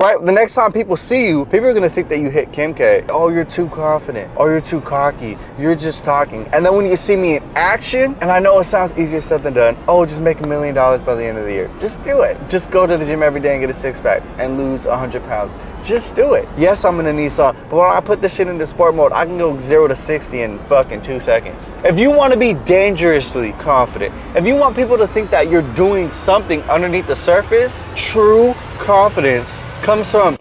Right? The next time people see you, people are gonna think that you hit Kim K. Oh, you're too confident. Oh, you're too cocky. You're just talking. And then when you see me in action, and I know it sounds easier said than done, oh, just make $1 million by the end of the year. Just do it. Just go to the gym every day and get a six-pack and lose 100 pounds. Just do it. Yes, I'm in a Nissan, but when I put this shit into sport mode, I can go 0 to 60 in fucking 2 seconds. If you want to be dangerously confident, if you want people to think that you're doing something underneath the surface, true confidence comes from.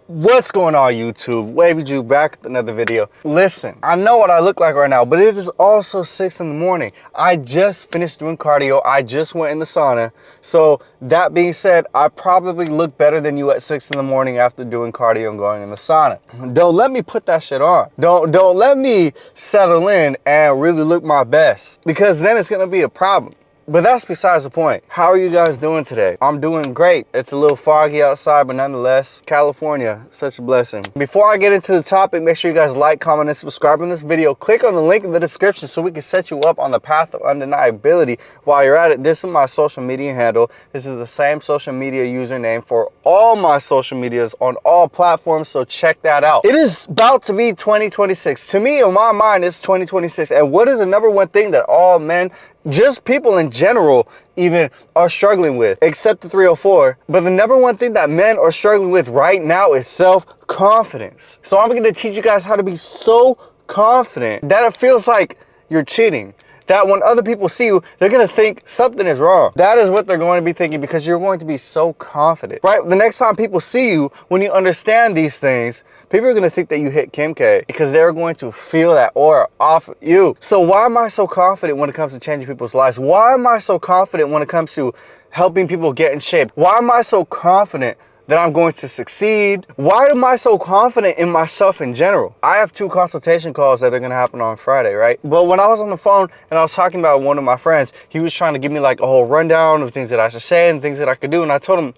What's going on, YouTube? Wavy Jew back with another video. Listen, I know what I look like right now, but it is also 6 in the morning. I just finished doing cardio. I just went in the sauna. So that being said, I probably look better than you at 6 in the morning after doing cardio and going in the sauna. Don't let me put that shit on. Don't let me settle in and really look my best, because then it's gonna be a problem. But that's besides the point. How are you guys doing today? I'm doing great. It's a little foggy outside, but nonetheless, California, such a blessing. Before I get into the topic, make sure you guys like, comment, and subscribe on this video. Click on the link in the description so we can set you up on the path of undeniability. While you're at it, this is my social media handle. This is the same social media username for all my social medias on all platforms, so check that out. It is about to be 2026. To me, in my mind, it's 2026. And what is the number one thing that all men, just people in general, even are struggling with, except the 304. But the number one thing that men are struggling with right now is self-confidence. So I'm gonna teach you guys how to be so confident that it feels like you're cheating. That when other people see you, they're gonna think something is wrong. That is what they're going to be thinking, because you're going to be so confident, right? The next time people see you, when you understand these things, people are gonna think that you hit Kim K, because they're going to feel that aura off of you. So why am I so confident when it comes to changing people's lives? Why am I so confident when it comes to helping people get in shape? Why am I so confident that I'm going to succeed? Why am I so confident in myself in general? I have 2 consultation calls that are gonna happen on Friday, right? But when I was on the phone and I was talking about one of my friends, he was trying to give me like a whole rundown of things that I should say and things that I could do. And I told him,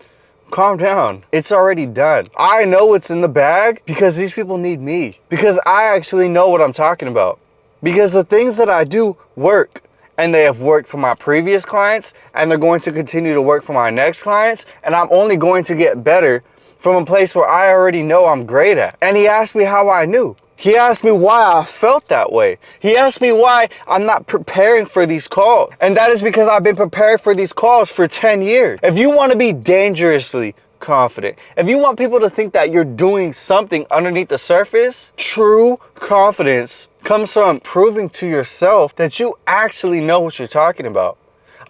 calm down. It's already done. I know it's in the bag because these people need me. Because I actually know what I'm talking about. Because the things that I do work. And they have worked for my previous clients, and they're going to continue to work for my next clients, and I'm only going to get better from a place where I already know I'm great at. And he asked me how I knew. He asked me why I felt that way. He asked me why I'm not preparing for these calls. And that is because I've been prepared for these calls for 10 years. If you want to be dangerously confident, if you want people to think that you're doing something underneath the surface, true confidence comes from proving to yourself that you actually know what you're talking about.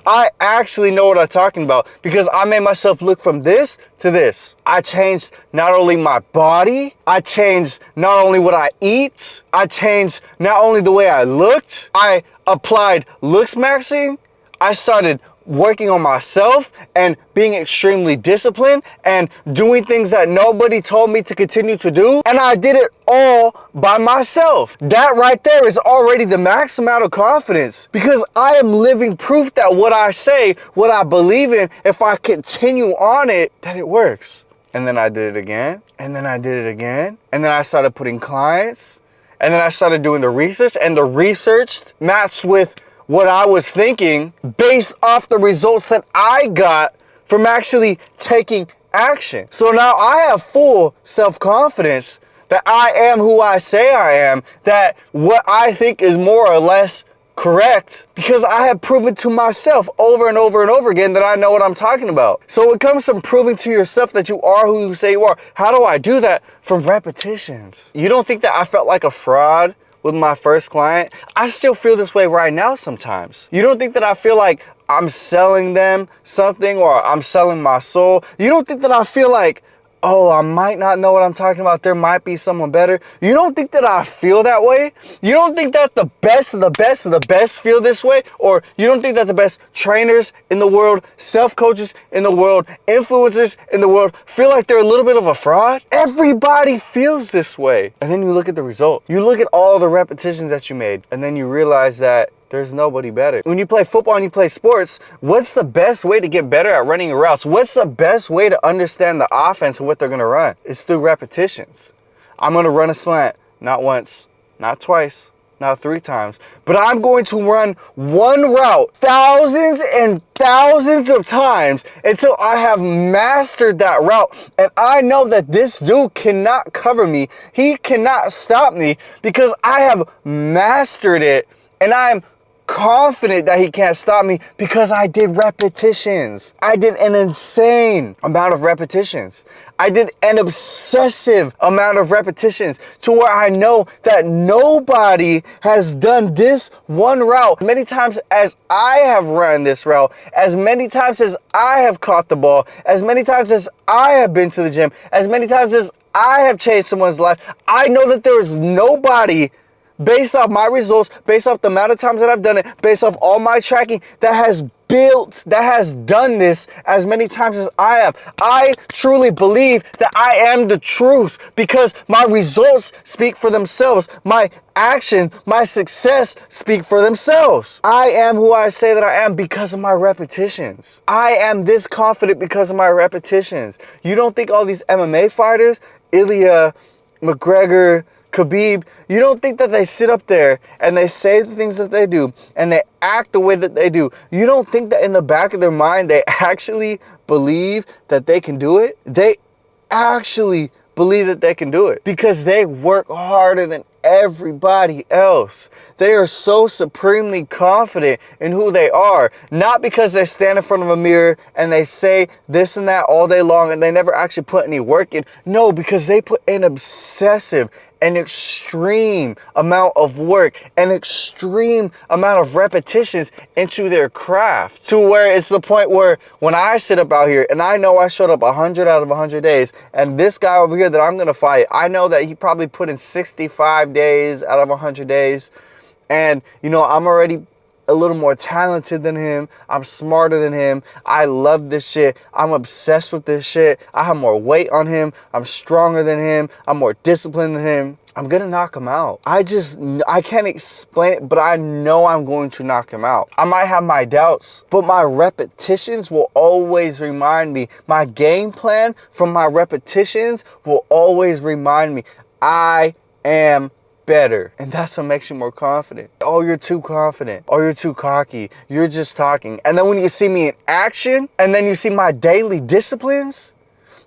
I actually know what I'm talking about, because I made myself look from this to this. I changed not only my body, I changed not only what I eat, I changed not only the way I looked, I applied looks maxing, I started working on myself and being extremely disciplined and doing things that nobody told me to continue to do. And I did it all by myself. That right there is already the max amount of confidence, because I am living proof that what I say, what I believe in, if I continue on it, that it works. And then I did it again, and then I did it again, and then I started putting clients, and then I started doing the research, and the research matched with what I was thinking based off the results that I got from actually taking action. So now I have full self-confidence that I am who I say I am, that what I think is more or less correct, because I have proven to myself over and over and over again that I know what I'm talking about. So it comes from proving to yourself that you are who you say you are. How do I do that? From repetitions. You don't think that I felt like a fraud with my first client? I still feel this way right now sometimes. You don't think that I feel like I'm selling them something, or I'm selling my soul? You don't think that I feel like, oh, I might not know what I'm talking about, there might be someone better? You don't think that I feel that way? You don't think that the best of the best of the best feel this way? Or you don't think that the best trainers in the world, self-coaches in the world, influencers in the world feel like they're a little bit of a fraud? Everybody feels this way. And then you look at the result. You look at all the repetitions that you made, and then you realize that there's nobody better. When you play football and you play sports, what's the best way to get better at running your routes? What's the best way to understand the offense and what they're gonna run? It's through repetitions. I'm gonna run a slant, not once, not twice, not 3 times, but I'm going to run one route thousands and thousands of times until I have mastered that route. And I know that this dude cannot cover me. He cannot stop me because I have mastered it, and I'm confident that he can't stop me because I did repetitions. I did an insane amount of repetitions. I did an obsessive amount of repetitions to where I know that nobody has done this one route as many times as I have run this route, as many times as I have caught the ball, as many times as I have been to the gym, as many times as I have changed someone's life. I know that there is nobody, based off my results, based off the amount of times that I've done it, based off all my tracking, that has done this as many times as I have. I truly believe that I am the truth because my results speak for themselves. My action, my success speak for themselves. I am who I say that I am because of my repetitions. I am this confident because of my repetitions. You don't think all these MMA fighters, Ilya, McGregor, Khabib, you don't think that they sit up there and they say the things that they do and they act the way that they do? You don't think that in the back of their mind they actually believe that they can do it? They actually believe that they can do it because they work harder than everybody else. They are so supremely confident in who they are, not because they stand in front of a mirror and they say this and that all day long and they never actually put any work in. No, because they put an obsessive, an extreme amount of work, an extreme amount of repetitions into their craft, to where it's the point where when I sit up out here and I know I showed up 100 out of 100 days, and this guy over here that I'm gonna fight, I know that he probably put in 65 days out of 100 days, and you know, I'm already a little more talented than him. I'm smarter than him. I love this shit. I'm obsessed with this shit. I have more weight on him. I'm stronger than him. I'm more disciplined than him. I'm gonna knock him out. I can't explain it, but I know I'm going to knock him out. I might have my doubts, but my repetitions will always remind me. My game plan from my repetitions will always remind me I am better. And that's what makes you more confident. Oh, you're too confident. Oh, you're too cocky. You're just talking. And then when you see me in action, and then you see my daily disciplines,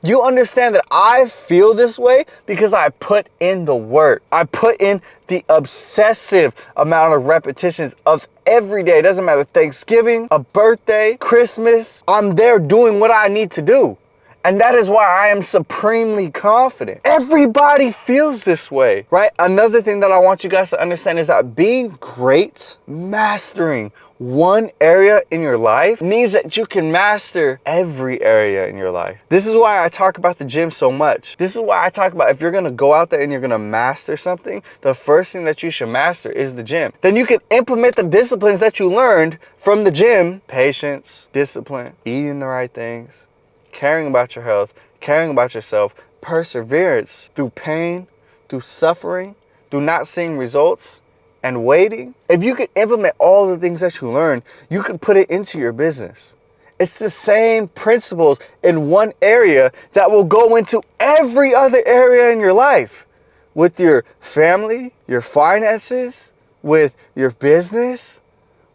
you understand that I feel this way because I put in the work. I put in the obsessive amount of repetitions of every day. It doesn't matter, Thanksgiving, a birthday, Christmas. I'm there doing what I need to do. And that is why I am supremely confident. Everybody feels this way, right? Another thing that I want you guys to understand is that being great, mastering one area in your life means that you can master every area in your life. This is why I talk about the gym so much. This is why I talk about if you're gonna go out there and you're gonna master something, the first thing that you should master is the gym. Then you can implement the disciplines that you learned from the gym: patience, discipline, eating the right things, caring about your health, caring about yourself, perseverance through pain, through suffering, through not seeing results, and waiting. If you could implement all the things that you learned, you could put it into your business. It's the same principles in one area that will go into every other area in your life. With your family, your finances, with your business,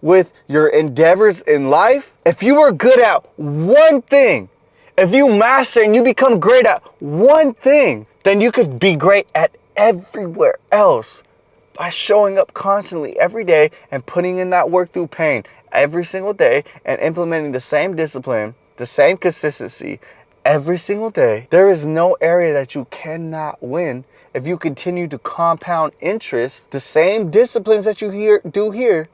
with your endeavors in life. If you were good at one thing, if you master and you become great at one thing, then you could be great at everywhere else by showing up constantly every day and putting in that work through pain every single day and implementing the same discipline, the same consistency every single day. There is no area that you cannot win if you continue to compound interest, the same disciplines that you do here,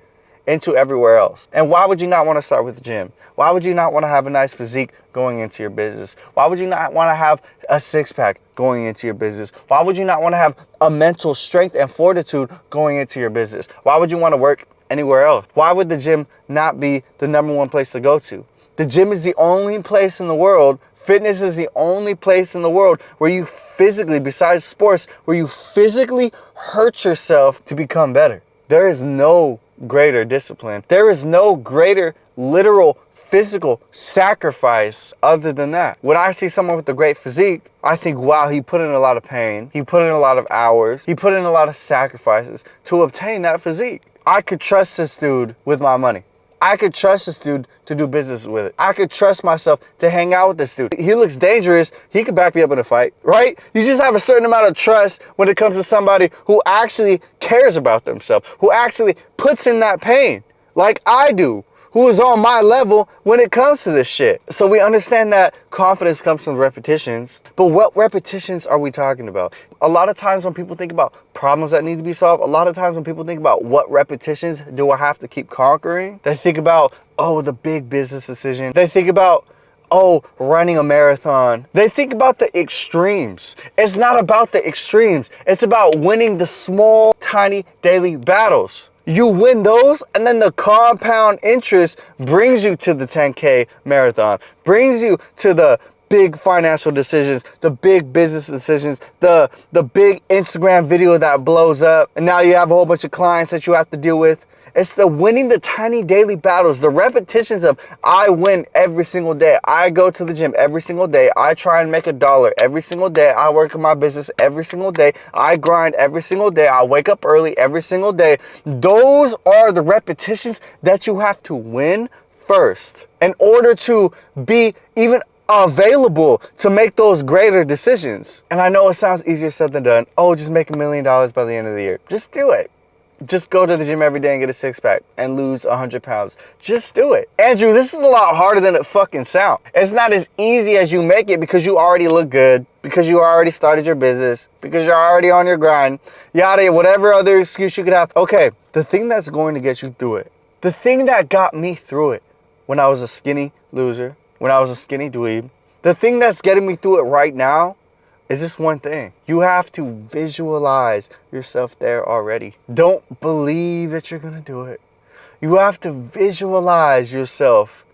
into everywhere else. And why would you not want to start with the gym? Why would you not want to have a nice physique going into your business? Why would you not want to have a six-pack going into your business? Why would you not want to have a mental strength and fortitude going into your business? Why would you want to work anywhere else? Why would the gym not be the #1 place to go to? The gym is the only place in the world, fitness is the only place in the world where you physically, besides sports, where you physically hurt yourself to become better. There is no greater discipline. There is no greater literal physical sacrifice other than that. When I see someone with a great physique, I think, wow, he put in a lot of pain. He put in a lot of hours. He put in a lot of sacrifices to obtain that physique. I could trust this dude with my money. I could trust this dude to do business with it. I could trust myself to hang out with this dude. He looks dangerous. He could back me up in a fight, right? You just have a certain amount of trust when it comes to somebody who actually cares about themselves, who actually puts in that pain like I do, who is on my level when it comes to this shit. So we understand that confidence comes from repetitions, but what repetitions are we talking about? A lot of times when people think about problems that need to be solved, a lot of times when people think about what repetitions do I have to keep conquering, they think about, oh, the big business decision. They think about, oh, running a marathon. They think about the extremes. It's not about the extremes. It's about winning the small, tiny daily battles. You win those, and then the compound interest brings you to the 10K marathon, brings you to the big financial decisions, the big business decisions, the big Instagram video that blows up, and now you have a whole bunch of clients that you have to deal with. It's the winning the tiny daily battles, the repetitions of I win every single day. I go to the gym every single day. I try and make $1 every single day. I work in my business every single day. I grind every single day. I wake up early every single day. Those are the repetitions that you have to win first in order to be even available to make those greater decisions. And I know it sounds easier said than done. Oh, just make $1 million by the end of the year. Just do it. Just go to the gym every day and get a six-pack and lose 100 pounds. Just do it. Andrew, this is a lot harder than it fucking sounds. It's not as easy as you make it because you already look good, because you already started your business, because you're already on your grind, yada, whatever other excuse you could have. Okay, the thing that's going to get you through it, the thing that got me through it when I was a skinny loser, when I was a skinny dweeb, the thing that's getting me through it right now is this one thing. You have to visualize yourself there already. Don't believe that you're gonna do it. You have to visualize yourself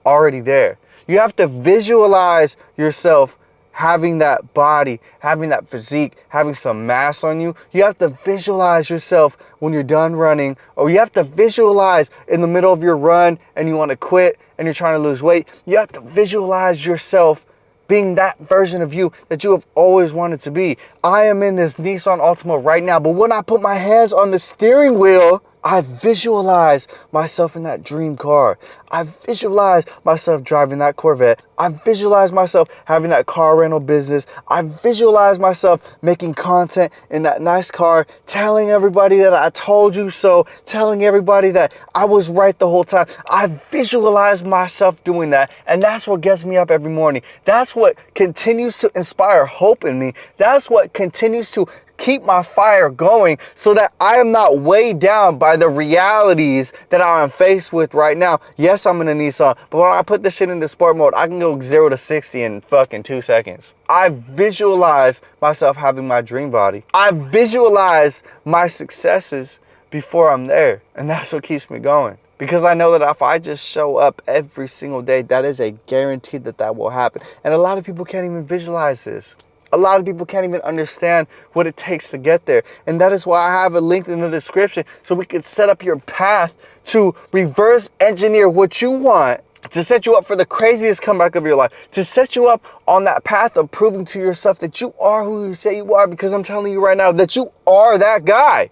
already there. You have to visualize yourself having that body, having that physique, having some mass on you. You have to visualize yourself when you're done running, or you have to visualize in the middle of your run and you want to quit and you're trying to lose weight. You have to visualize yourself being that version of you that you have always wanted to be. I am in this Nissan Altima right now, but when I put my hands on the steering wheel, I visualize myself in that dream car. I visualize myself driving that Corvette. I visualize myself having that car rental business. I visualize myself making content in that nice car, telling everybody that I told you so, telling everybody that I was right the whole time. I visualize myself doing that, and that's what gets me up every morning. That's what continues to inspire hope in me. That's what continues to keep my fire going so that I am not weighed down by the realities that I am faced with right now. Yes, I'm in a Nissan, but when I put this shit into sport mode, I can go 0 to 60 in fucking 2 seconds. I visualize myself having my dream body. I visualize my successes before I'm there, and that's what keeps me going. Because I know that if I just show up every single day, that is a guarantee that that will happen. And a lot of people can't even visualize this. A lot of people can't even understand what it takes to get there. And that is why I have a link in the description so we can set up your path to reverse engineer what you want, to set you up for the craziest comeback of your life, to set you up on that path of proving to yourself that you are who you say you are, because I'm telling you right now that you are that guy.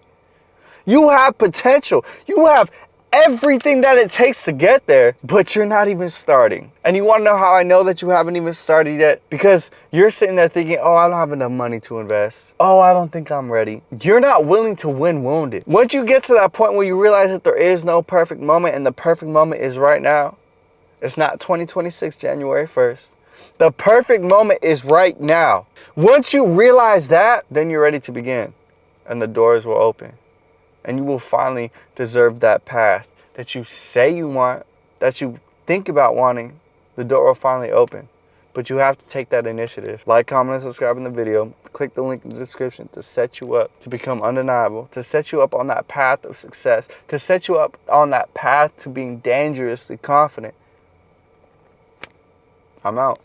You have potential. You have everything that it takes to get there, but you're not even starting. And you want to know how I know that you haven't even started yet? Because you're sitting there thinking, oh, I don't have enough money to invest. Oh, I don't think I'm ready. You're not willing to win wounded. Once you get to that point where you realize that there is no perfect moment, and the perfect moment is right now, it's not 2026, January 1st. The perfect moment is right now. Once you realize that, then you're ready to begin, and the doors will open. And you will finally deserve that path that you say you want, that you think about wanting. The door will finally open. But you have to take that initiative. Like, comment, and subscribe in the video. Click the link in the description to set you up to become undeniable, to set you up on that path of success, to set you up on that path to being dangerously confident. I'm out.